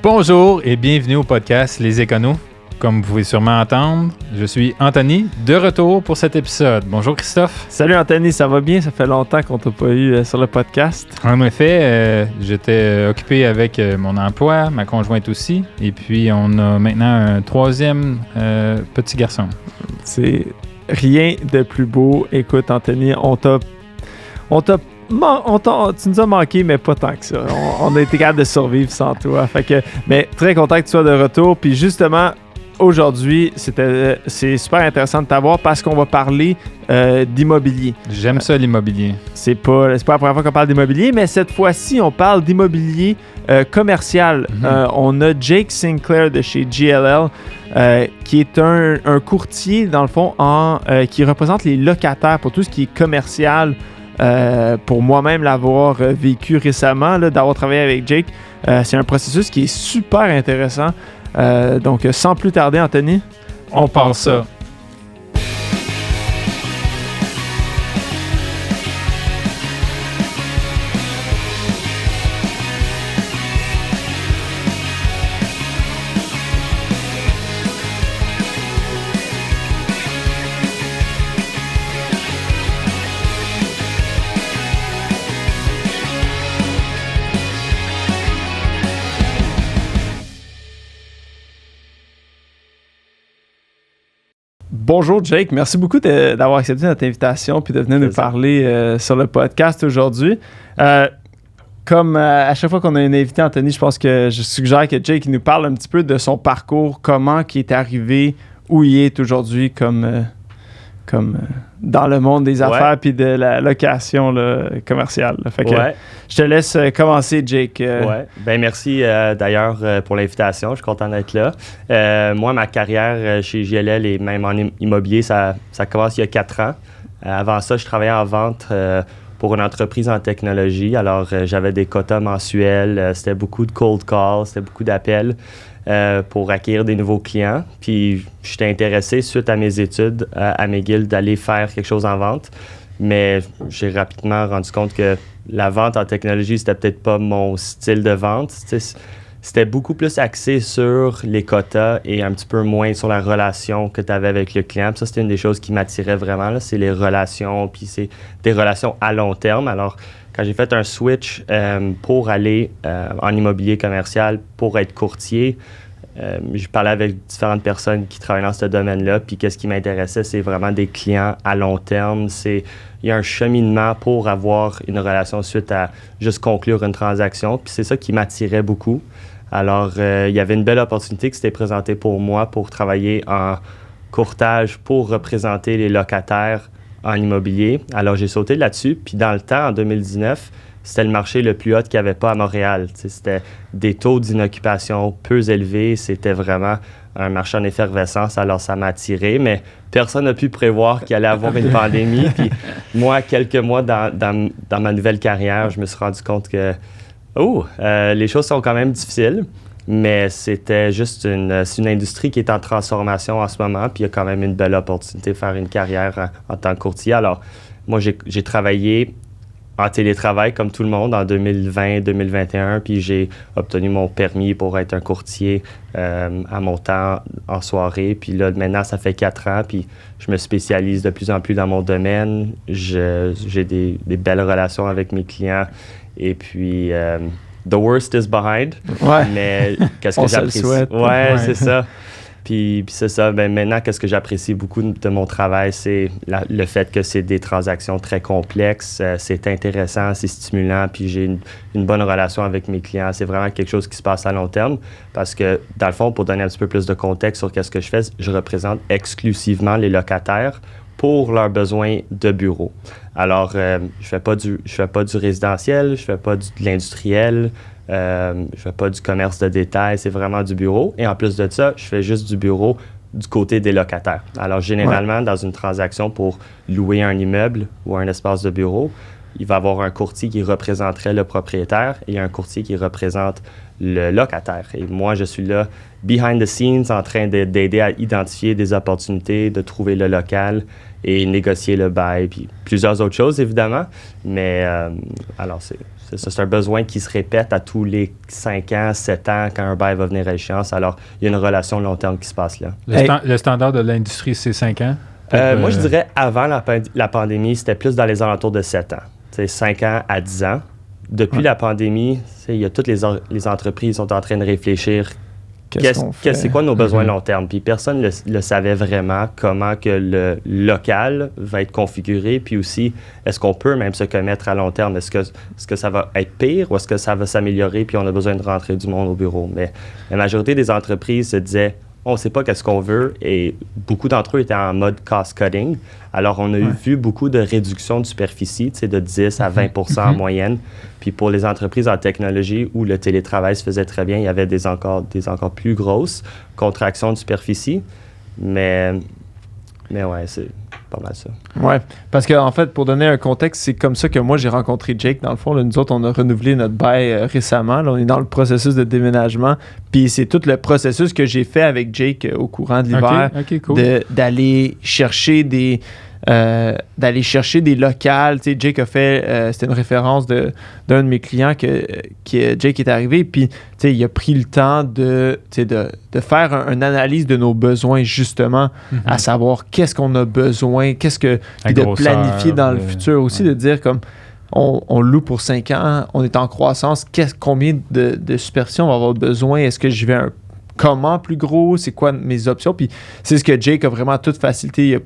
Bonjour et bienvenue au podcast Les Éconos. Comme vous pouvez sûrement entendre, je suis Anthony, de retour pour cet épisode. Bonjour Christophe. Salut Anthony, ça va bien? Ça fait longtemps qu'on t'a pas eu sur le podcast. En effet, j'étais occupé avec mon emploi, ma conjointe aussi, et puis on a maintenant un troisième petit garçon. C'est rien de plus beau. Écoute Anthony, tu nous as manqué, mais pas tant que ça. On a été capable de survivre sans toi. Mais très content que tu sois de retour. Puis justement, aujourd'hui, c'est super intéressant de t'avoir parce qu'on va parler d'immobilier. J'aime ça, l'immobilier. C'est pas la première fois qu'on parle d'immobilier, mais cette fois-ci, on parle d'immobilier commercial. On a Jake Sinclair de chez JLL, qui est un courtier, dans le fond, qui représente les locataires pour tout ce qui est commercial. Pour moi-même l'avoir vécu récemment, d'avoir travaillé avec Jake, c'est un processus qui est super intéressant. Donc, sans plus tarder, Anthony, on part ça. Bonjour Jake, merci beaucoup d'avoir accepté notre invitation puis de venir nous parler sur le podcast aujourd'hui. Comme à chaque fois qu'on a un invité, Anthony, je pense que je suggère que Jake nous parle un petit peu de son parcours, comment il est arrivé, où il est aujourd'hui comme dans le monde des affaires puis de la location commerciale. Fait que je te laisse commencer, Jake. Merci d'ailleurs pour l'invitation. Je suis content d'être là. Moi, ma carrière chez JLL et même en immobilier, ça commence il y a 4 ans. Avant ça, je travaillais en vente pour une entreprise en technologie. Alors, j'avais des quotas mensuels. C'était beaucoup de cold calls, c'était beaucoup d'appels. Pour acquérir des nouveaux clients. Puis j'étais intéressé, suite à mes études à McGill, d'aller faire quelque chose en vente. Mais j'ai rapidement rendu compte que la vente en technologie, c'était peut-être pas mon style de vente. C'était beaucoup plus axé sur les quotas et un petit peu moins sur la relation que tu avais avec le client. Puis ça, c'était une des choses qui m'attirait vraiment, là, c'est les relations, puis c'est des relations à long terme. Alors, quand j'ai fait un switch pour aller en immobilier commercial, pour être courtier, je parlais avec différentes personnes qui travaillent dans ce domaine-là, puis qu'est-ce qui m'intéressait, c'est vraiment des clients à long terme. Il y a un cheminement pour avoir une relation suite à juste conclure une transaction, puis c'est ça qui m'attirait beaucoup. Alors, il y avait une belle opportunité qui s'était présentée pour moi pour travailler en courtage pour représenter les locataires en immobilier. Alors, j'ai sauté là-dessus. Puis dans le temps, en 2019, c'était le marché le plus hot qu'il n'y avait pas à Montréal. C'était des taux d'inoccupation peu élevés. C'était vraiment un marché en effervescence. Alors, ça m'a attiré. Mais personne n'a pu prévoir qu'il allait avoir une pandémie. Puis moi, quelques mois dans ma nouvelle carrière, je me suis rendu compte que les choses sont quand même difficiles. Mais c'était juste c'est une industrie qui est en transformation en ce moment, puis il y a quand même une belle opportunité de faire une carrière en tant que courtier. Alors, moi, j'ai travaillé en télétravail comme tout le monde en 2020-2021, puis j'ai obtenu mon permis pour être un courtier à mon temps en soirée. Puis là, maintenant, ça fait 4 ans, puis je me spécialise de plus en plus dans mon domaine. J'ai des belles relations avec mes clients, et puis... the worst is behind. Mais qu'est-ce que j'apprécie? C'est ça. Puis c'est ça. Ben, maintenant, qu'est-ce que j'apprécie beaucoup de mon travail, c'est le fait que c'est des transactions très complexes. C'est intéressant, c'est stimulant. Puis j'ai une bonne relation avec mes clients. C'est vraiment quelque chose qui se passe à long terme. Parce que, dans le fond, pour donner un petit peu plus de contexte sur qu'est-ce que je fais, je représente exclusivement les locataires pour leurs besoins de bureau. Alors, je fais pas du résidentiel, je fais pas de l'industriel, je fais pas du commerce de détail, c'est vraiment du bureau. Et en plus de ça, je fais juste du bureau du côté des locataires. Alors, généralement, dans une transaction pour louer un immeuble ou un espace de bureau, il va y avoir un courtier qui représenterait le propriétaire et un courtier qui représente le locataire. Et moi, je suis là, behind the scenes, en train d'aider à identifier des opportunités, de trouver le local et négocier le bail, puis plusieurs autres choses, évidemment. Mais alors, c'est un besoin qui se répète à tous les 5 ans, 7 ans, quand un bail va venir à échéance. Alors, il y a une relation long terme qui se passe là. Le standard de l'industrie, c'est 5 ans? Moi, je dirais, avant la pandémie, c'était plus dans les alentours de 7 ans. 5 ans à 10 ans. Depuis la pandémie, il y a toutes les entreprises sont en train de réfléchir c'est quoi nos besoins long terme. Puis personne ne le savait vraiment, comment que le local va être configuré. Puis aussi, est-ce qu'on peut même se commettre à long terme? Est-ce que ça va être pire ou est-ce que ça va s'améliorer puis on a besoin de rentrer du monde au bureau? Mais la majorité des entreprises se disaient, on ne sait pas qu'est-ce qu'on veut et beaucoup d'entre eux étaient en mode cost-cutting. Alors, on a vu beaucoup de réduction de superficie, de 10 à 20 en moyenne. Puis pour les entreprises en technologie où le télétravail se faisait très bien, il y avait des encore plus grosses contractions de superficie. Mais ouais, c'est pas mal ça. Ouais, parce qu'en fait, pour donner un contexte, c'est comme ça que moi, j'ai rencontré Jake. Dans le fond, là, nous autres, on a renouvelé notre bail récemment. Là, on est dans le processus de déménagement. Puis c'est tout le processus que j'ai fait avec Jake au courant de l'hiver. OK, cool. D'aller chercher des locales. Tu sais, Jake a fait, c'était une référence d'un de mes clients que Jake est arrivé, puis tu sais, il a pris le temps de faire une analyse de nos besoins, justement, à savoir qu'est-ce qu'on a besoin, puis de planifier dans le futur aussi, de dire comme on loue pour 5 ans, on est en croissance, combien de superficie on va avoir besoin, est-ce que je vais comment plus gros, c'est quoi mes options, puis c'est ce que Jake a vraiment tout facilité,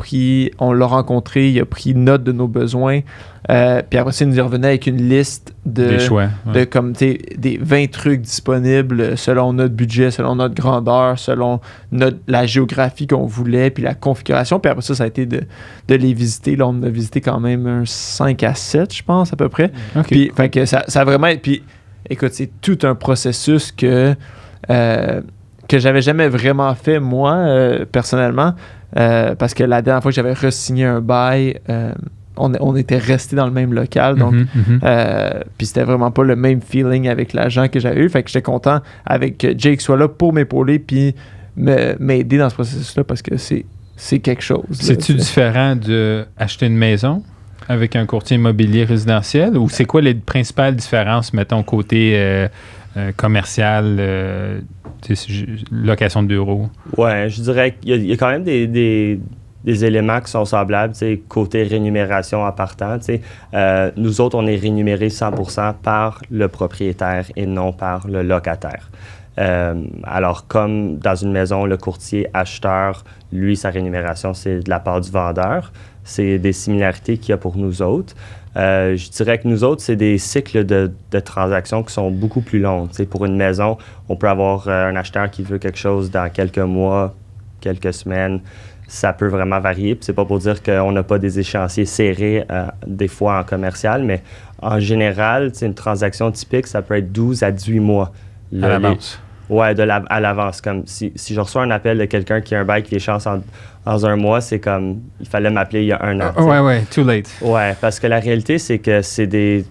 on l'a rencontré, il a pris note de nos besoins, puis après ça, il nous revenait avec une liste des choix, de comme, des 20 trucs disponibles selon notre budget, selon notre grandeur, selon la géographie qu'on voulait, puis la configuration, puis après ça a été de les visiter. Là, on a visité quand même un 5 à 7, je pense, à peu près. Okay. Puis, fait que ça a vraiment... Puis, écoute, c'est tout un processus que j'avais jamais vraiment fait, moi, personnellement, parce que la dernière fois que j'avais re-signé un bail, on était resté dans le même local, donc puis c'était vraiment pas le même feeling avec l'agent que j'avais eu, fait que j'étais content avec Jake soit là pour m'épauler puis m'aider dans ce processus-là, parce que c'est quelque chose. C'est-tu différent d'acheter une maison avec un courtier immobilier résidentiel, ou c'est quoi les principales différences, mettons, côté commercial, location de bureau? Ouais, je dirais qu'il y a quand même des éléments qui sont semblables, côté rémunération en partant. Nous autres, on est rémunérés 100% par le propriétaire et non par le locataire. Alors, comme dans une maison, le courtier acheteur, lui, sa rémunération, c'est de la part du vendeur. C'est des similarités qu'il y a pour nous autres. Je dirais que nous autres, c'est des cycles de transactions qui sont beaucoup plus longs. Pour une maison, on peut avoir un acheteur qui veut quelque chose dans quelques mois, quelques semaines. Ça peut vraiment varier. Puis c'est pas pour dire qu'on n'a pas des échéanciers serrés des fois en commercial, mais en général, une transaction typique, ça peut être 12 à 18 mois. À l'avance. Oui, à l'avance. Comme si je reçois un appel de quelqu'un qui a un bail qui échéance dans un mois, c'est comme il fallait m'appeler il y a 1 an. Ouais, too late. Oui, parce que la réalité, c'est que c'est des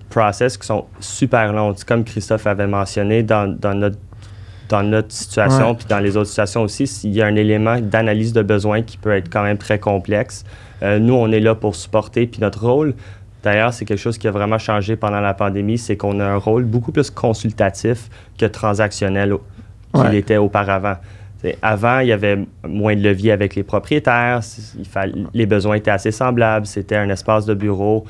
process qui sont super longs. Comme Christophe avait mentionné, dans notre situation, puis dans les autres situations aussi, il y a un élément d'analyse de besoins qui peut être quand même très complexe. Nous, on est là pour supporter, puis notre rôle, d'ailleurs, c'est quelque chose qui a vraiment changé pendant la pandémie, c'est qu'on a un rôle beaucoup plus consultatif que transactionnel qu'il était auparavant. Avant, il y avait moins de levier avec les propriétaires, les besoins étaient assez semblables, c'était un espace de bureau.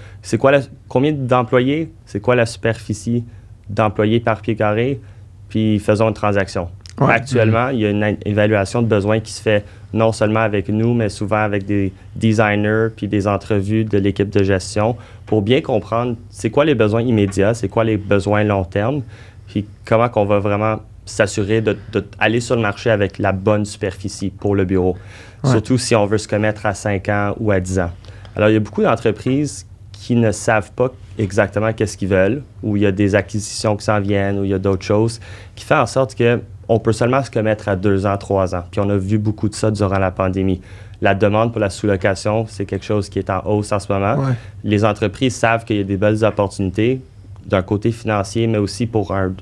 Combien d'employés? C'est quoi la superficie d'employés par pied carré? Puis faisons une transaction. Ouais. Actuellement, il y a une évaluation de besoins qui se fait non seulement avec nous, mais souvent avec des designers puis des entrevues de l'équipe de gestion pour bien comprendre c'est quoi les besoins immédiats, c'est quoi les besoins long terme, puis comment qu'on va vraiment s'assurer d'aller sur le marché avec la bonne superficie pour le bureau. Ouais. Surtout si on veut se commettre à 5 ans ou à 10 ans. Alors, il y a beaucoup d'entreprises qui ne savent pas exactement qu'est-ce qu'ils veulent, ou il y a des acquisitions qui s'en viennent, ou il y a d'autres choses, qui fait en sorte que on peut seulement se commettre à 2 ans, 3 ans. Puis on a vu beaucoup de ça durant la pandémie. La demande pour la sous-location, c'est quelque chose qui est en hausse en ce moment. Ouais. Les entreprises savent qu'il y a des belles opportunités d'un côté financier, mais aussi pour un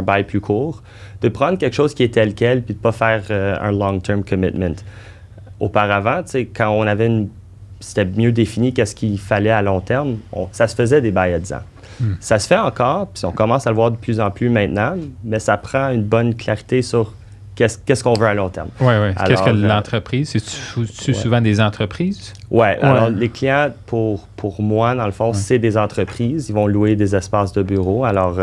bail plus court, de prendre quelque chose qui est tel quel puis de ne pas faire un long-term commitment. Auparavant, quand on avait c'était mieux défini qu'est-ce qu'il fallait à long terme, ça se faisait des bails à 10 ans. Ça se fait encore, puis on commence à le voir de plus en plus maintenant, mais ça prend une bonne clarité sur qu'est-ce qu'on veut à long terme. Oui. Qu'est-ce que l'entreprise? C'est souvent des entreprises? Oui. Alors, les clients, pour moi, dans le fond, c'est des entreprises. Ils vont louer des espaces de bureau. Alors,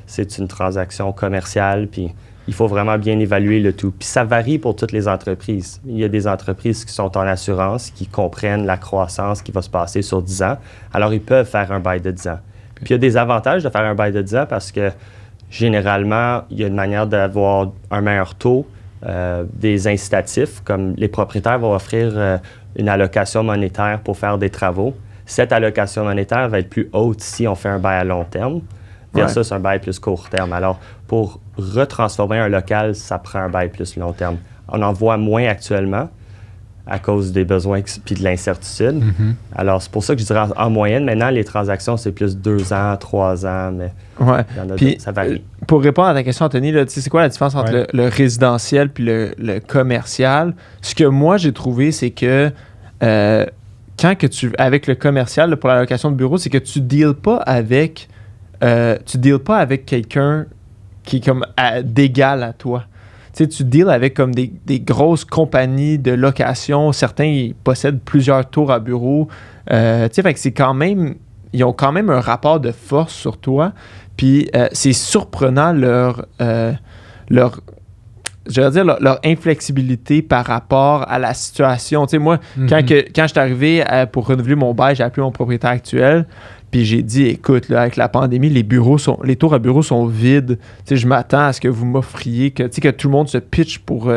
c'est une transaction commerciale, puis il faut vraiment bien évaluer le tout. Puis ça varie pour toutes les entreprises. Il y a des entreprises qui sont en assurance, qui comprennent la croissance qui va se passer sur 10 ans. Alors, ils peuvent faire un bail de 10 ans. Puis il y a des avantages de faire un bail de 10 ans parce que généralement, il y a une manière d'avoir un meilleur taux, des incitatifs, comme les propriétaires vont offrir une allocation monétaire pour faire des travaux. Cette allocation monétaire va être plus haute si on fait un bail à long terme versus un bail plus court terme. Alors, pour retransformer un local, ça prend un bail plus long terme. On en voit moins actuellement à cause des besoins puis de l'incertitude. Mm-hmm. Alors, c'est pour ça que je dirais en moyenne, maintenant, les transactions, c'est plus 2 ans, 3 ans, mais puis, ça varie. Pour répondre à ta question, Anthony, là, c'est quoi la différence entre le résidentiel puis le commercial? Ce que moi, j'ai trouvé, c'est que avec le commercial, là, pour la location de bureau, c'est que tu ne deals pas avec quelqu'un qui est comme d'égal à toi. Tu deals avec comme des grosses compagnies de location. Certains, ils possèdent plusieurs tours à bureau. Fait que c'est quand même... Ils ont quand même un rapport de force sur toi. Puis c'est surprenant leur inflexibilité par rapport à la situation. Tu sais, moi, quand je suis arrivé pour renouveler mon bail, j'ai appelé mon propriétaire actuel. Puis j'ai dit, écoute, là, avec la pandémie, les tours à bureau sont vides. Tu sais, je m'attends à ce que vous m'offriez, que tout le monde se pitche pour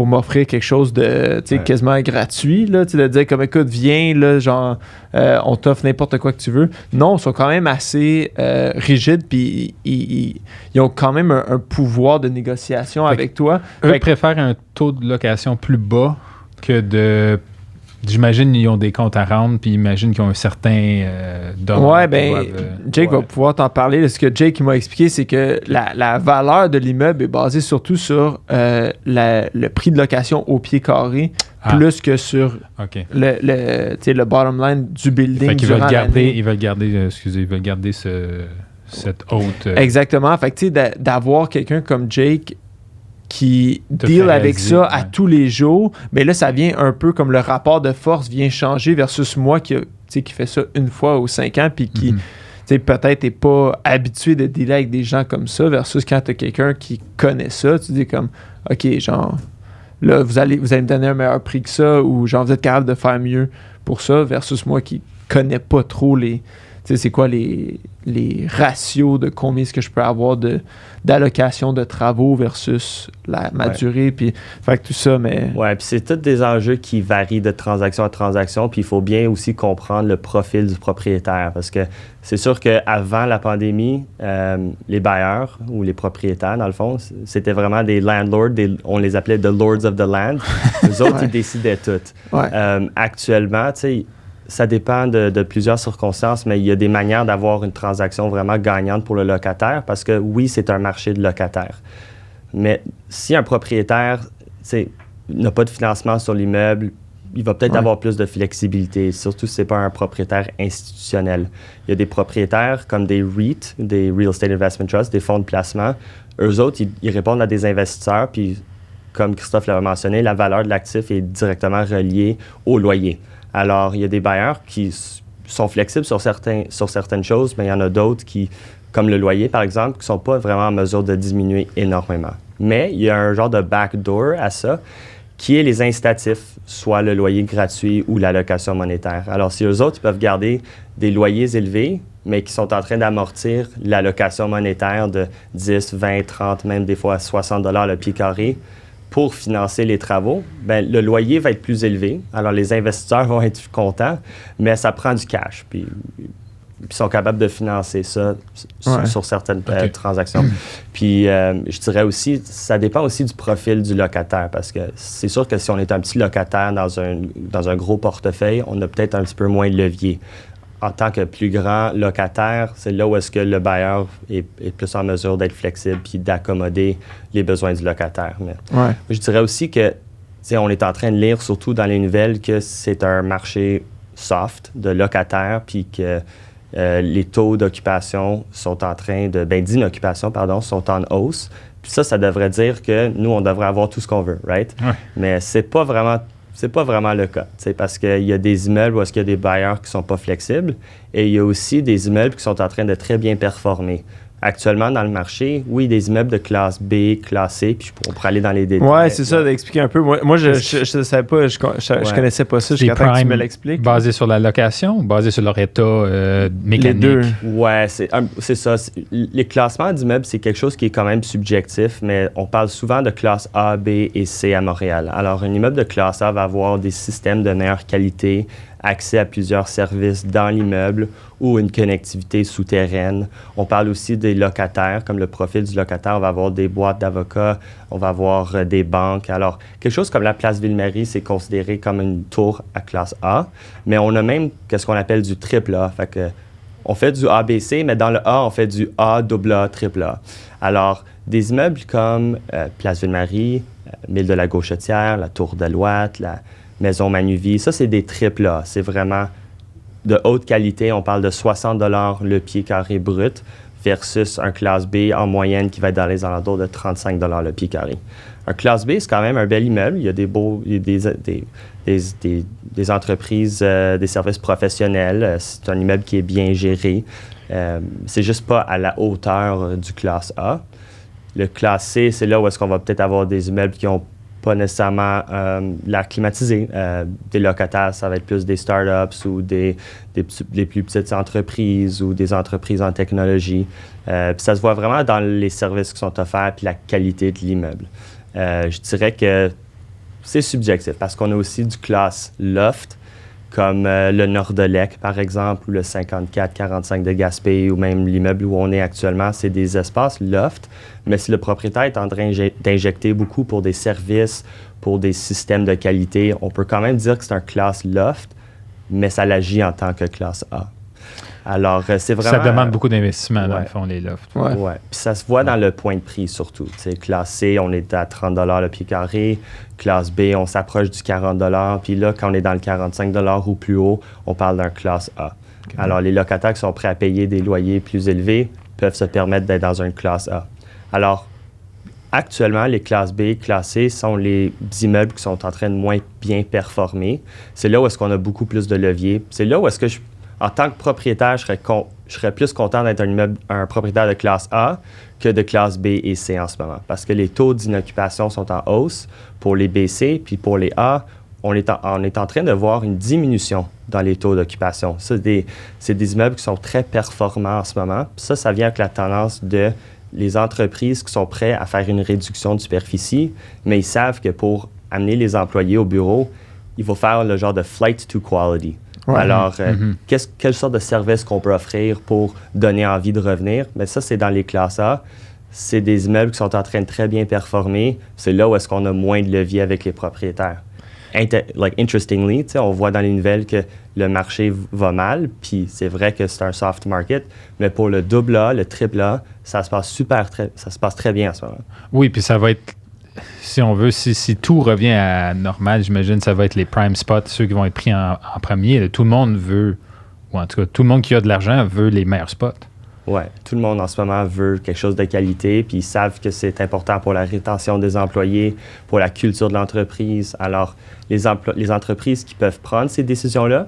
m'offrir quelque chose de quasiment gratuit. Là, de dire comme, écoute, viens, là, genre, on t'offre n'importe quoi que tu veux. Non, ils sont quand même assez rigides, puis ils ont quand même un pouvoir de négociation avec toi. Eux préfèrent un taux de location plus bas que de... J'imagine qu'ils ont des comptes à rendre, puis j'imagine qu'ils ont un certain dollar. Jake va pouvoir t'en parler. Ce que Jake m'a expliqué, c'est que la valeur de l'immeuble est basée surtout sur le prix de location au pied carré, plus que sur le bottom line du building. Fait qu'ils veulent garder cette haute... Exactement. Fait que d'avoir quelqu'un comme Jake qui deal avec ça à tous les jours, mais là, ça vient un peu comme le rapport de force vient changer versus moi qui fait ça une fois aux 5 ans, puis qui peut-être n'est pas habitué de dealer avec des gens comme ça, versus quand tu as quelqu'un qui connaît ça, tu dis comme, OK, genre, là, vous allez me donner un meilleur prix que ça, ou genre, vous êtes capable de faire mieux pour ça, versus moi qui connais pas trop c'est quoi les ratios de combien est-ce que je peux avoir d'allocation de travaux versus ma durée, puis fait que tout ça, mais... Oui, puis c'est tous des enjeux qui varient de transaction à transaction, puis il faut bien aussi comprendre le profil du propriétaire, parce que c'est sûr qu'avant la pandémie, les bailleurs ou les propriétaires, dans le fond, c'était vraiment des landlords, on les appelait « the lords of the land ». Eux autres, ils décidaient tout. Actuellement, tu sais, ça dépend de plusieurs circonstances, mais il y a des manières d'avoir une transaction vraiment gagnante pour le locataire parce que oui, c'est un marché de locataires. Mais si un propriétaire n'a pas de financement sur l'immeuble, il va peut-être avoir plus de flexibilité, surtout si ce n'est pas un propriétaire institutionnel. Il y a des propriétaires comme des REIT, des Real Estate Investment Trust, des fonds de placement. Eux autres, ils répondent à des investisseurs, puis comme Christophe l'avait mentionné, la valeur de l'actif est directement reliée au loyer. Alors, il y a des bailleurs qui sont flexibles sur certaines choses, mais il y en a d'autres qui, comme le loyer, par exemple, qui ne sont pas vraiment en mesure de diminuer énormément. Mais il y a un genre de backdoor à ça, qui est les incitatifs, soit le loyer gratuit ou la location monétaire. Alors, si eux autres, ils peuvent garder des loyers élevés, mais qui sont en train d'amortir la location monétaire de 10, 20, 30, même des fois 60 $ le pied carré, pour financer les travaux, le loyer va être plus élevé. Alors, les investisseurs vont être contents, mais ça prend du cash. Puis, Puis sont capables de financer ça sur certaines transactions. Puis je dirais aussi, ça dépend aussi du profil du locataire, parce que c'est sûr que si on est un petit locataire dans un gros portefeuille, on a peut-être un petit peu moins de levier. En tant que plus grand locataire, c'est là où est-ce que le bailleur est plus en mesure d'être flexible puis d'accommoder les besoins du locataire. Mais je dirais aussi que on est en train de lire, surtout dans les nouvelles, que c'est un marché soft de locataires, puis que les taux d'occupation sont en train de... d'inoccupation, pardon, sont en hausse. Puis ça devrait dire que nous, on devrait avoir tout ce qu'on veut, right? Ouais. Mais c'est pas vraiment le cas, parce qu'il y a des immeubles où est-ce qu'il y a des bailleurs qui sont pas flexibles, et il y a aussi des immeubles qui sont en train de très bien performer. Actuellement, dans le marché, oui, des immeubles de classe B, classe C, puis on pourrait aller dans les détails. Ouais, c'est ça, d'expliquer un peu. Moi je ne savais pas, je connaissais pas ça jusqu'à temps que tu me l'expliques. Basé sur la location ou basé sur leur état mécanique? Les deux. Ouais, c'est ça. Les classements d'immeubles, c'est quelque chose qui est quand même subjectif, mais on parle souvent de classe A, B et C à Montréal. Alors, un immeuble de classe A va avoir des systèmes de meilleure qualité, accès à plusieurs services dans l'immeuble ou une connectivité souterraine. On parle aussi des locataires, comme le profil du locataire. On va avoir des boîtes d'avocats, on va avoir des banques. Alors, quelque chose comme la place Ville-Marie, c'est considéré comme une tour à classe A, mais on a même ce qu'on appelle du triple A. Fait que on fait du ABC, mais dans le A, on fait du A, AA, AAA. Alors, des immeubles comme place Ville-Marie, Mille de la Gauchetière, la Tour d'Alouette, la Maison Manuvie, ça, c'est des triples A. C'est vraiment de haute qualité. On parle de 60 $ le pied carré brut versus un classe B en moyenne qui va être dans les alentours de 35 $ le pied carré. Un classe B, c'est quand même un bel immeuble. Il y a des entreprises, des services professionnels. C'est un immeuble qui est bien géré. C'est juste pas à la hauteur du classe A. Le classe C, c'est là où est-ce qu'on va peut-être avoir des immeubles qui ont pas nécessairement l'air climatisé. Des locataires, ça va être plus des startups ou des plus petites entreprises ou des entreprises en technologie. Puis ça se voit vraiment dans les services qui sont offerts puis la qualité de l'immeuble. Je dirais que c'est subjectif parce qu'on a aussi du classe loft, comme le Nord-de-Lec, par exemple, ou le 54-45 de Gaspé, ou même l'immeuble où on est actuellement, c'est des espaces loft. Mais si le propriétaire est en train d'injecter beaucoup pour des services, pour des systèmes de qualité, on peut quand même dire que c'est un classe loft, mais ça l'agit en tant que classe A. Alors, c'est vraiment... Ça demande beaucoup d'investissement, dans le fond, les lofts. Ouais. Puis ça se voit dans le point de prix, surtout. T'sais, classe C, on est à 30 $ le pied carré. Classe B, on s'approche du 40 $. Puis là, quand on est dans le 45 $ ou plus haut, on parle d'un classe A. Okay. Alors, les locataires qui sont prêts à payer des loyers plus élevés peuvent se permettre d'être dans une classe A. Alors, actuellement, les classes B, classe C sont les immeubles qui sont en train de moins bien performer. C'est là où est-ce qu'on a beaucoup plus de levier. C'est là où est-ce que en tant que propriétaire, je serais plus content d'être un propriétaire de classe A que de classe B et C en ce moment. Parce que les taux d'inoccupation sont en hausse pour les BC, puis pour les A, on est en train de voir une diminution dans les taux d'occupation. Ça, c'est des immeubles qui sont très performants en ce moment. Puis ça vient avec la tendance de les entreprises qui sont prêtes à faire une réduction de superficie, mais ils savent que pour amener les employés au bureau, il faut faire le genre de flight to quality. Ouais. Alors, quelle sorte de service qu'on peut offrir pour donner envie de revenir? Mais ça, c'est dans les classes A. C'est des immeubles qui sont en train de très bien performer. C'est là où est-ce qu'on a moins de levier avec les propriétaires. Interestingly, on voit dans les nouvelles que le marché va mal, puis c'est vrai que c'est un soft market, mais pour le double A, le triple A, ça se passe très bien en ce moment. Oui, puis ça va être... Si on veut, si tout revient à normal, j'imagine que ça va être les prime spots, ceux qui vont être pris en premier. Tout le monde veut, ou en tout cas, tout le monde qui a de l'argent veut les meilleurs spots. Oui, tout le monde en ce moment veut quelque chose de qualité, puis ils savent que c'est important pour la rétention des employés, pour la culture de l'entreprise. Alors, les entreprises qui peuvent prendre ces décisions-là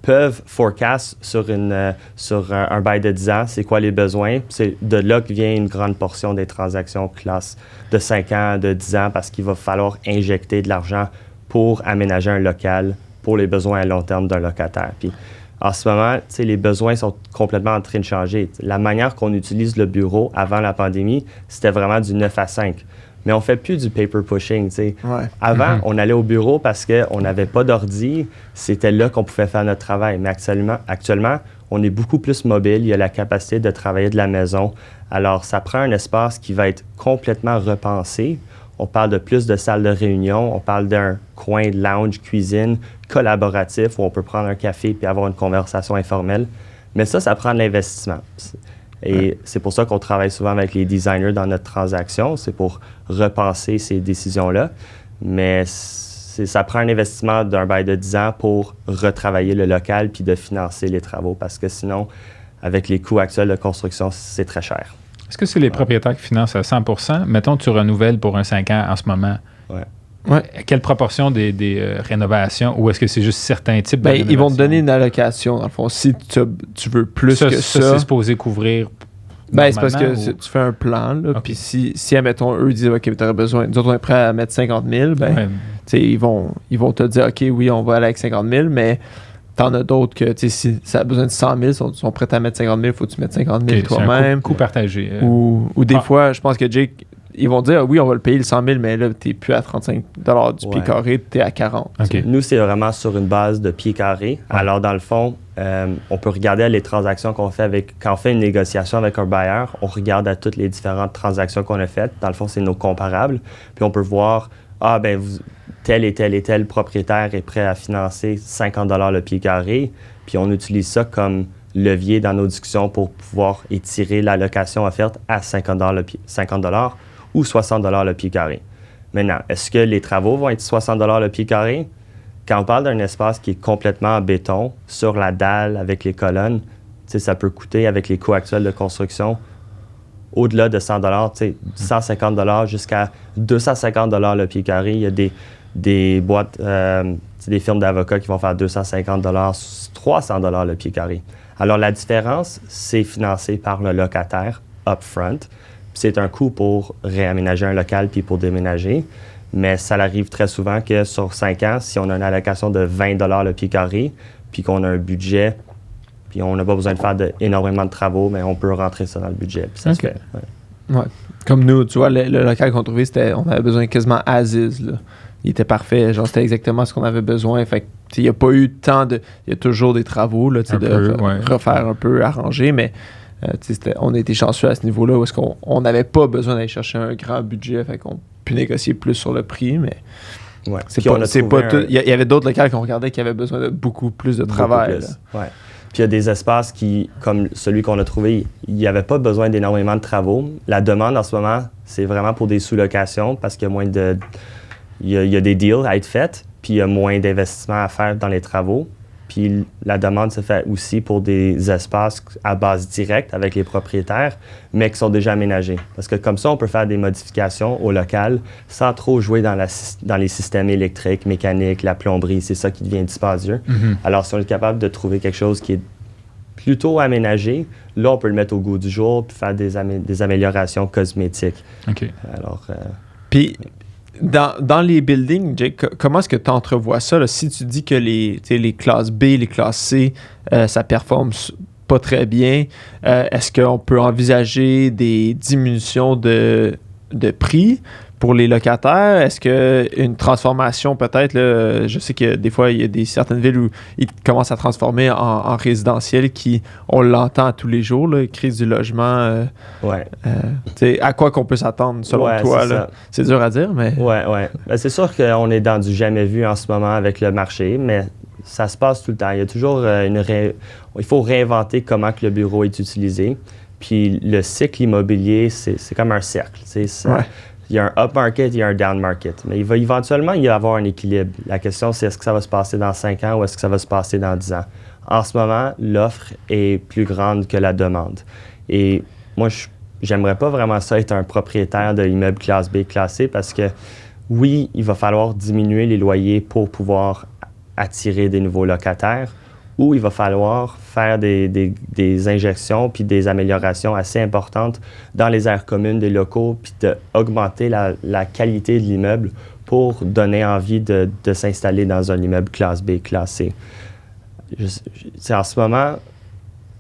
peuvent forecast sur un bail de 10 ans, c'est quoi les besoins. C'est de là que vient une grande portion des transactions classe de 5 ans, de 10 ans, parce qu'il va falloir injecter de l'argent pour aménager un local pour les besoins à long terme d'un locataire. Puis, en ce moment, les besoins sont complètement en train de changer. La manière qu'on utilise le bureau avant la pandémie, c'était vraiment du 9 à 5. Mais on ne fait plus du paper pushing. Ouais. Avant, on allait au bureau parce qu'on n'avait pas d'ordi. C'était là qu'on pouvait faire notre travail. Mais actuellement, on est beaucoup plus mobile, il y a la capacité de travailler de la maison. Alors, ça prend un espace qui va être complètement repensé. On parle de plus de salles de réunion, on parle d'un coin de lounge, cuisine, collaboratif, où on peut prendre un café puis avoir une conversation informelle. Mais ça prend de l'investissement. Et c'est pour ça qu'on travaille souvent avec les designers dans notre transaction, c'est pour repenser ces décisions-là. Mais ça prend un investissement d'un bail de 10 ans pour retravailler le local puis de financer les travaux, parce que sinon, avec les coûts actuels de construction, c'est très cher. Est-ce que c'est les propriétaires qui financent à 100%? Mettons, tu renouvelles pour un 5 ans en ce moment. Ouais. Quelle proportion des rénovations, ou est-ce que c'est juste certains types de rénovations? Ils vont te donner une allocation, dans le fond. Si tu veux plus que ça... c'est supposé couvrir... C'est parce que tu fais un plan, puis si, admettons, eux disent « OK, tu aurais besoin... Nous autres, on est prêts à mettre 50 000 », ils vont te dire « OK, oui, on va aller avec 50 000 », mais t'en as d'autres que, si ça a besoin de 100 000, ils sont prêts à mettre 50 000, il faut que tu mettes 50 000 toi-même. C'est un coût partagé. Ou des fois, je pense que Jake... Ils vont dire, oui, on va le payer le 100 000, mais là, tu n'es plus à 35 $ du pied carré, tu es à 40. Okay. Nous, c'est vraiment sur une base de pied carré. Ouais. Alors, dans le fond, on peut regarder les transactions qu'on fait quand on fait une négociation avec un bailleur, on regarde à toutes les différentes transactions qu'on a faites. Dans le fond, c'est nos comparables. Puis, on peut voir, tel et tel et tel propriétaire est prêt à financer 50 $ le pied carré. Puis, on utilise ça comme levier dans nos discussions pour pouvoir étirer la location offerte à 50 $ ou 60 $ le pied carré. Maintenant, est-ce que les travaux vont être 60 $ le pied carré? Quand on parle d'un espace qui est complètement en béton, sur la dalle, avec les colonnes, ça peut coûter, avec les coûts actuels de construction, au-delà de 100 $, 150 $ jusqu'à 250 $ le pied carré. Il y a des boîtes, des firmes d'avocats qui vont faire 250 $, 300 $ le pied carré. Alors, la différence, c'est financé par le locataire upfront. C'est un coût pour réaménager un local puis pour déménager. Mais ça arrive très souvent que sur 5 ans, si on a une allocation de 20 $ le pied carré, puis qu'on a un budget, puis on n'a pas besoin de faire énormément de travaux, mais on peut rentrer ça dans le budget. Puis ça se fait. Ouais. Comme nous, tu vois, le local qu'on trouvait, on avait besoin quasiment as-is. Il était parfait. Genre, c'était exactement ce qu'on avait besoin. Fait que, il n'y a pas eu tant de... Il y a toujours des travaux, là, refaire un peu, arranger, mais... on a été chanceux à ce niveau-là où est-ce qu'on n'avait pas besoin d'aller chercher un grand budget, fait qu'on pu négocier plus sur le prix, mais c'est pas tout. Il y avait d'autres locales qu'on regardait qui avaient besoin de beaucoup plus de travail. Ouais. Puis il y a des espaces qui, comme celui qu'on a trouvé, il n'y avait pas besoin d'énormément de travaux. La demande en ce moment, c'est vraiment pour des sous-locations parce qu'il y a moins de... Il y a des deals à être faits, puis il y a moins d'investissement à faire dans les travaux. Puis la demande se fait aussi pour des espaces à base directe avec les propriétaires, mais qui sont déjà aménagés. Parce que comme ça, on peut faire des modifications au local sans trop jouer dans les systèmes électriques, mécaniques, la plomberie. C'est ça qui devient dispendieux. Mm-hmm. Alors, si on est capable de trouver quelque chose qui est plutôt aménagé, là, on peut le mettre au goût du jour puis faire des améliorations cosmétiques. OK. Alors... Puis... Dans les buildings, Jake, comment est-ce que tu entrevois ça? Là? Si tu dis que les classes B, les classes C, ça performe pas très bien, est-ce qu'on peut envisager des diminutions de prix pour les locataires? Est-ce qu'une transformation peut-être, là, je sais que des fois, il y a certaines villes où ils commencent à transformer en résidentiel qui, on l'entend tous les jours, là, crise du logement. À quoi qu'on peut s'attendre selon toi? Là? C'est dur à dire, mais... Oui. Ben, c'est sûr qu'on est dans du jamais vu en ce moment avec le marché, mais ça se passe tout le temps. Il y a toujours il faut réinventer comment que le bureau est utilisé. Puis le cycle immobilier, c'est comme un cercle. Il y a un up market, il y a un down market. Mais il va éventuellement y avoir un équilibre. La question, c'est est-ce que ça va se passer dans 5 ans ou est-ce que ça va se passer dans 10 ans? En ce moment, l'offre est plus grande que la demande. Et moi, j'aimerais pas vraiment ça être un propriétaire de l'immeuble classe B, classe C, parce que oui, il va falloir diminuer les loyers pour pouvoir attirer des nouveaux locataires, ou il va falloir faire des injections puis des améliorations assez importantes dans les aires communes des locaux puis d'augmenter la qualité de l'immeuble pour donner envie de s'installer dans un immeuble classe B, classe C. En ce moment,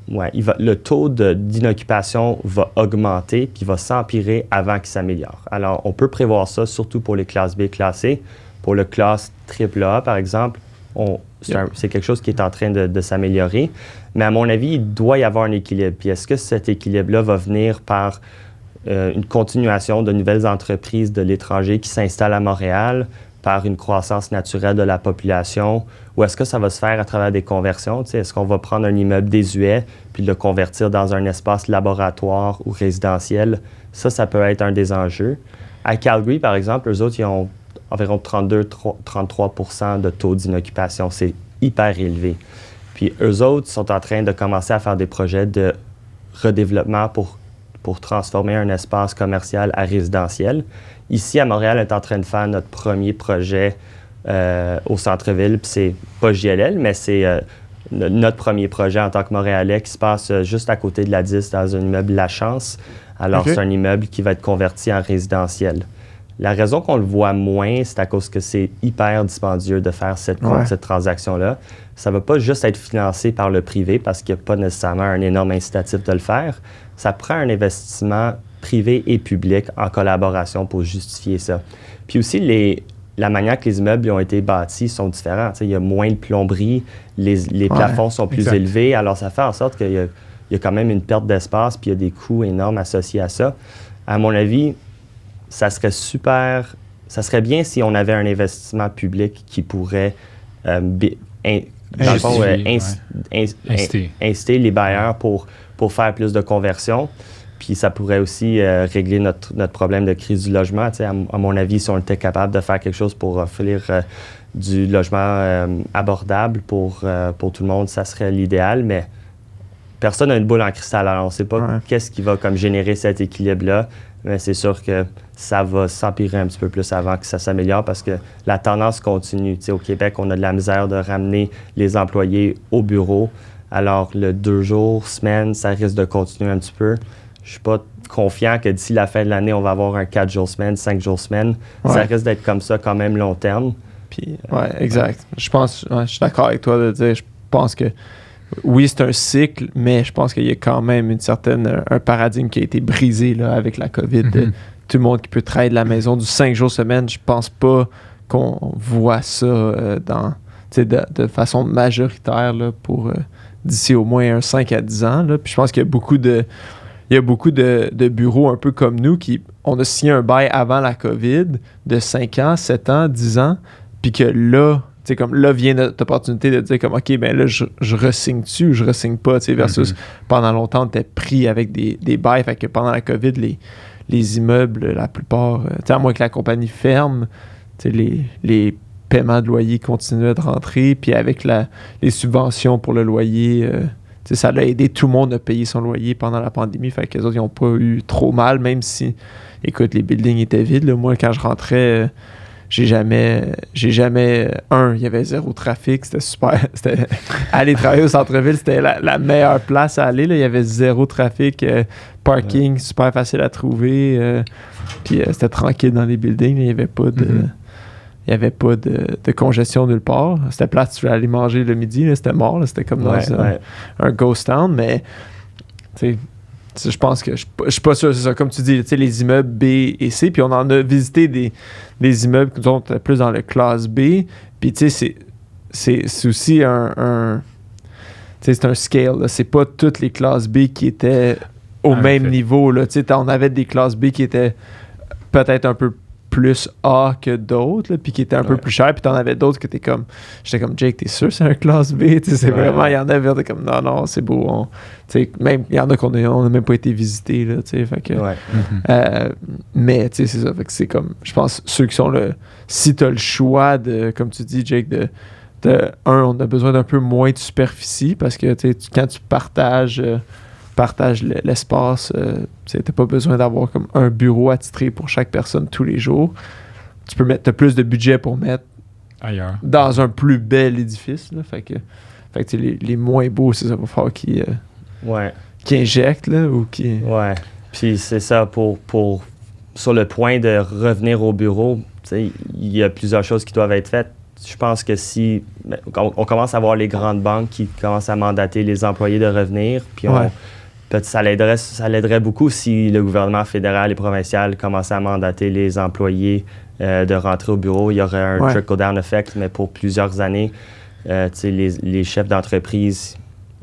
le taux d'inoccupation va augmenter puis va s'empirer avant qu'il s'améliore. Alors, on peut prévoir ça, surtout pour les classes B, classe C. Pour le classe AAA, par exemple, c'est quelque chose qui est en train de s'améliorer. Mais à mon avis, il doit y avoir un équilibre. Puis est-ce que cet équilibre-là va venir par une continuation de nouvelles entreprises de l'étranger qui s'installent à Montréal, par une croissance naturelle de la population, ou est-ce que ça va se faire à travers des conversions? Tu sais, est-ce qu'on va prendre un immeuble désuet puis le convertir dans un espace laboratoire ou résidentiel? Ça peut être un des enjeux. À Calgary, par exemple, eux autres, ils ont environ 32-33% de taux d'inoccupation. C'est hyper élevé. Puis eux autres sont en train de commencer à faire des projets de redéveloppement pour transformer un espace commercial à résidentiel. Ici, à Montréal, on est en train de faire notre premier projet au centre-ville. Puis c'est pas JLL, mais c'est notre premier projet en tant que Montréalais qui se passe juste à côté de la 10 dans un immeuble La Chance. Alors, c'est un immeuble qui va être converti en résidentiel. La raison qu'on le voit moins, c'est à cause que c'est hyper dispendieux de faire cette transaction-là. Ça ne va pas juste être financé par le privé parce qu'il n'y a pas nécessairement un énorme incitatif de le faire. Ça prend un investissement privé et public en collaboration pour justifier ça. Puis aussi, la manière que les immeubles ont été bâtis sont différents. Il y a moins de plomberie, les plafonds sont plus élevés. Alors, ça fait en sorte qu'il y a quand même une perte d'espace puis il y a des coûts énormes associés à ça. À mon avis, ça serait bien si on avait un investissement public qui pourrait inciter les bailleurs pour faire plus de conversions. Puis ça pourrait aussi régler notre problème de crise du logement. À mon avis, si on était capable de faire quelque chose pour offrir du logement abordable pour tout le monde, ça serait l'idéal. Mais personne n'a une boule en cristal. Alors on ne sait pas qu'est-ce qui va comme générer cet équilibre-là. Mais c'est sûr que ça va s'empirer un petit peu plus avant que ça s'améliore parce que la tendance continue. Au Québec, on a de la misère de ramener les employés au bureau. Alors, le 2 jours, semaine, ça risque de continuer un petit peu. Je ne suis pas confiant que d'ici la fin de l'année, on va avoir un 4 jours semaine, 5 jours semaine. Ça risque d'être comme ça quand même long terme. Puis, exact. Je suis d'accord avec toi de dire, je pense que oui, c'est un cycle, mais je pense qu'il y a quand même un paradigme qui a été brisé là, avec la COVID. Tout le monde qui peut travailler de la maison du 5 jours semaine, je pense pas qu'on voit ça de façon majoritaire là, pour d'ici au moins 5 à 10 ans. Là. Puis je pense qu'il y a beaucoup de bureaux un peu comme nous on a signé un bail avant la COVID de 5 ans, 7 ans, 10 ans, puis que là, comme là vient notre opportunité de dire comme OK, ben là, je re-signe-tu ou je re-signe pas, versus pendant longtemps, on était pris avec des bails. Fait que pendant la COVID, les immeubles, la plupart, à moins que la compagnie ferme, les paiements de loyer continuaient de rentrer. Puis avec les subventions pour le loyer, ça a aidé tout le monde à payer son loyer pendant la pandémie. Fait que les autres, ils n'ont pas eu trop mal, même si, écoute, les buildings étaient vides. Là. Moi, quand je rentrais... J'ai jamais, il y avait zéro trafic, c'était super. Aller travailler au centre-ville, c'était la meilleure place à aller. Là. Il y avait zéro trafic, parking super facile à trouver. Puis c'était tranquille dans les buildings. Là. Il n'y avait pas de congestion nulle part. C'était plate si tu voulais aller manger le midi. Là, c'était mort. Là. C'était comme dans un ghost town. Mais je pense que je suis pas sûr, c'est ça. Comme tu dis, les immeubles B et C, puis on en a visité des immeubles qui sont plus dans le classe B. Puis c'est aussi c'est un scale. Là. C'est pas toutes les classes B qui étaient au même niveau. Là. On avait des classes B qui étaient peut-être un peu plus A que d'autres, là, puis qui étaient un peu plus chers, puis t'en avais d'autres que j'étais comme Jake, t'es sûr c'est un classe B? C'est vraiment, il y en avait, t'es comme non, c'est beau. Même, il y en a qu'on n'a même pas été visités, là, fait que, mais c'est ça, fait que c'est comme, je pense, ceux qui sont là, si t'as le choix de, comme tu dis, Jake, on a besoin d'un peu moins de superficie, parce que quand tu partages l'espace, t'as pas besoin d'avoir comme un bureau attitré pour chaque personne tous les jours. T'as plus de budget pour mettre ailleurs dans un plus bel édifice. Là. Fait que les moins beaux, c'est ça, il va falloir qu'ils injectent là, ou qui. Ouais. Puis c'est ça, pour sur le point de revenir au bureau, il y a plusieurs choses qui doivent être faites. Je pense que si on commence à voir les grandes banques qui commencent à mandater les employés de revenir, puis peut-être ça l'aiderait beaucoup si le gouvernement fédéral et provincial commençait à mandater les employés de rentrer au bureau. Il y aurait un trickle-down effect, mais pour plusieurs années. les chefs d'entreprise,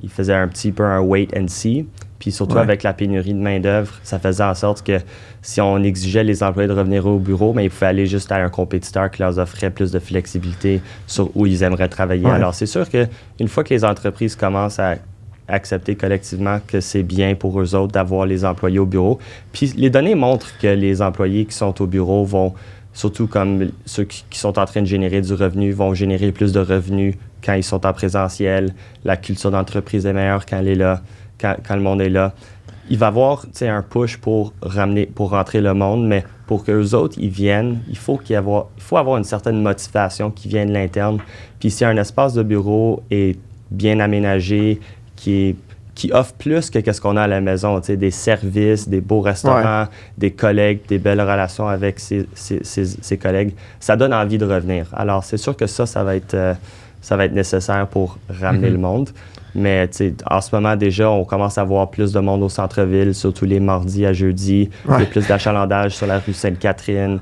ils faisaient un petit peu un wait and see. Puis surtout avec la pénurie de main-d'œuvre, ça faisait en sorte que si on exigeait les employés de revenir au bureau, mais ils pouvaient aller juste à un compétiteur qui leur offrait plus de flexibilité sur où ils aimeraient travailler. Ouais. Alors, c'est sûr qu'une fois que les entreprises commencent à accepter collectivement que c'est bien pour eux autres d'avoir les employés au bureau, puis les données montrent que les employés qui sont au bureau vont, surtout comme ceux qui sont en train de générer du revenu, vont générer plus de revenus quand ils sont en présentiel. La culture d'entreprise est meilleure quand elle est là. Quand le monde est là, il va y avoir un push pour rentrer le monde, mais pour qu'eux autres, ils viennent, il faut avoir une certaine motivation qui vient de l'interne. Puis si un espace de bureau est bien aménagé, qui offre plus que qu'est-ce qu'on a à la maison, des services, des beaux restaurants, des collègues, des belles relations avec ses collègues, ça donne envie de revenir. Alors, c'est sûr que ça va être nécessaire pour ramener le monde. Mais en ce moment, déjà, on commence à voir plus de monde au centre-ville, surtout les mardis à jeudi. Il y a plus d'achalandage sur la rue Sainte-Catherine.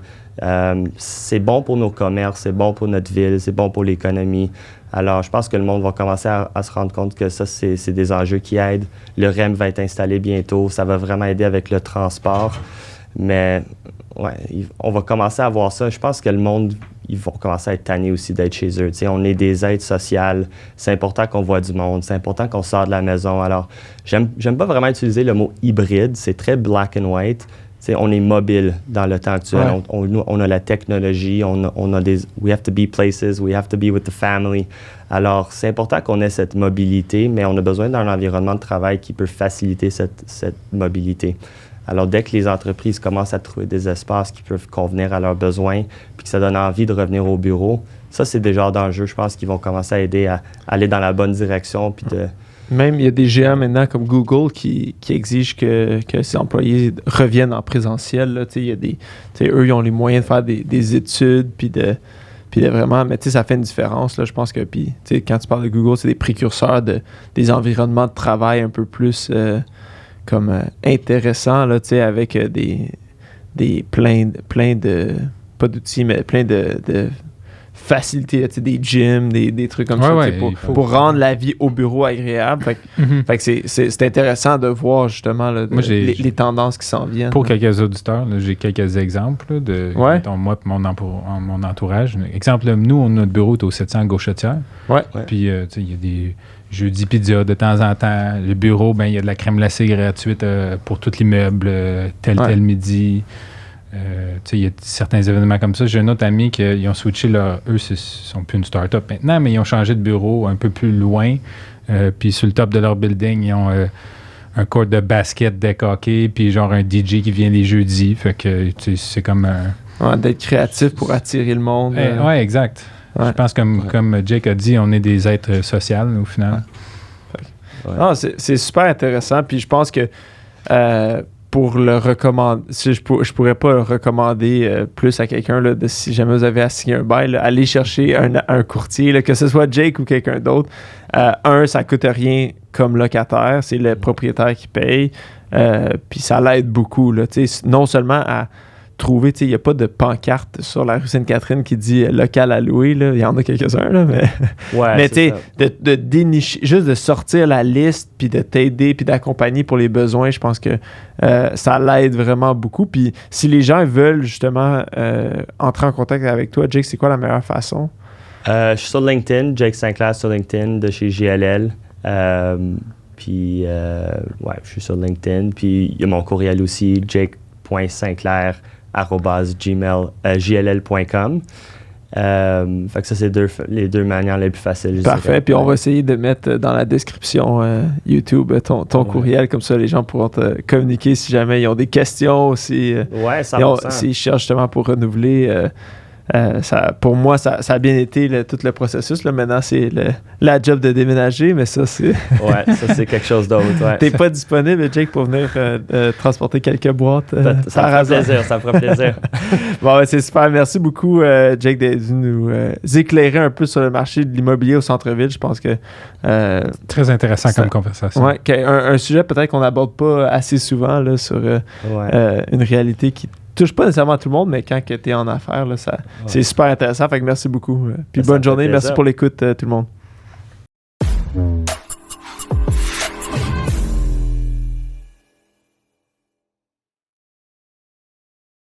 C'est bon pour nos commerces, c'est bon pour notre ville, c'est bon pour l'économie. Alors, je pense que le monde va commencer à se rendre compte que ça, c'est des enjeux qui aident. Le REM va être installé bientôt. Ça va vraiment aider avec le transport. Mais on va commencer à voir ça. Je pense que le monde, ils vont commencer à être tannés aussi d'être chez eux. On est des êtres sociales. C'est important qu'on voit du monde. C'est important qu'on sort de la maison. Alors, j'aime pas vraiment utiliser le mot hybride. C'est très black and white. On est mobile dans le temps actuel. Ouais. On a la technologie. On a des... We have to be places. We have to be with the family. Alors, c'est important qu'on ait cette mobilité, mais on a besoin d'un environnement de travail qui peut faciliter cette mobilité. Alors, dès que les entreprises commencent à trouver des espaces qui peuvent convenir à leurs besoins, puis que ça donne envie de revenir au bureau, ça, c'est des genres d'enjeux, je pense, qui vont commencer à aider à aller dans la bonne direction. Puis Même, il y a des géants maintenant comme Google qui exigent que ses employés reviennent en présentiel. Là. Il y a eux, ils ont les moyens de faire des études, puis de vraiment... Mais ça fait une différence, là, je pense que... Puis, quand tu parles de Google, c'est des précurseurs des environnements de travail un peu plus... intéressant là, avec plein de pas d'outils, mais plein de facilités, des gyms, des trucs comme ça pour rendre la vie au bureau agréable. Fait que c'est intéressant de voir justement là, les tendances qui s'en viennent. Pour quelques auditeurs, là, j'ai quelques exemples là, de mettons, moi et mon entourage. Exemple, nous, notre bureau est au 700 Gauchetière. Puis il y a des jeudi pizza de temps en temps. Le bureau, il y a de la crème glacée gratuite pour tout l'immeuble, tel midi. Il y a certains événements comme ça. J'ai un autre ami qui ils ont switché eux, ils sont plus une start-up maintenant, mais ils ont changé de bureau un peu plus loin. Puis sur le top de leur building, ils ont un court de basket deck hockey, puis genre un DJ qui vient les jeudis. Fait que c'est comme d'être créatif pour attirer le monde. Oui, exact. Je pense comme Jake a dit, on est des êtres sociaux au final. C'est super intéressant. Puis je pense que pour le recommander, je pourrais pas le recommander plus à quelqu'un là, si jamais vous avez à signer un bail, là, allez chercher un courtier, là, que ce soit Jake ou quelqu'un d'autre. Ça coûte rien comme locataire, c'est le propriétaire qui paye. Puis ça l'aide beaucoup. Là, non seulement à trouver, il n'y a pas de pancarte sur la rue Sainte-Catherine qui dit local à louer, là. Il y en a quelques-uns, là, mais tu sais, de dénicher, juste de sortir la liste, puis de t'aider, puis d'accompagner pour les besoins, je pense que ça l'aide vraiment beaucoup. Puis si les gens veulent justement entrer en contact avec toi, Jake, c'est quoi la meilleure façon? Je suis sur LinkedIn, Jake Sinclair sur LinkedIn de chez JLL. Puis, je suis sur LinkedIn. Puis, il y a mon courriel aussi, jake.sinclair@jll.com. Fait que ça, c'est les deux manières les plus faciles. Parfait. Puis on va essayer de mettre dans la description YouTube ton courriel. Comme ça, les gens pourront te communiquer si jamais ils ont des questions. S'ils cherchent justement pour renouveler. Pour moi, ça a bien été tout le processus. Là. Maintenant, c'est la job de déménager, mais ça, c'est... ça, c'est quelque chose d'autre. Ouais. T'es pas disponible, Jake, pour venir transporter quelques boîtes? Ça me fera plaisir. Bon, c'est super. Merci beaucoup, Jake, de nous éclairer un peu sur le marché de l'immobilier au centre-ville. Je pense que... très intéressant comme conversation. Ouais, un sujet peut-être qu'on n'aborde pas assez souvent là, sur une réalité qui touche pas nécessairement tout le monde, mais quand tu es en affaires, là, c'est super intéressant. Fait que merci beaucoup. Puis bonne journée. Merci pour l'écoute, tout le monde.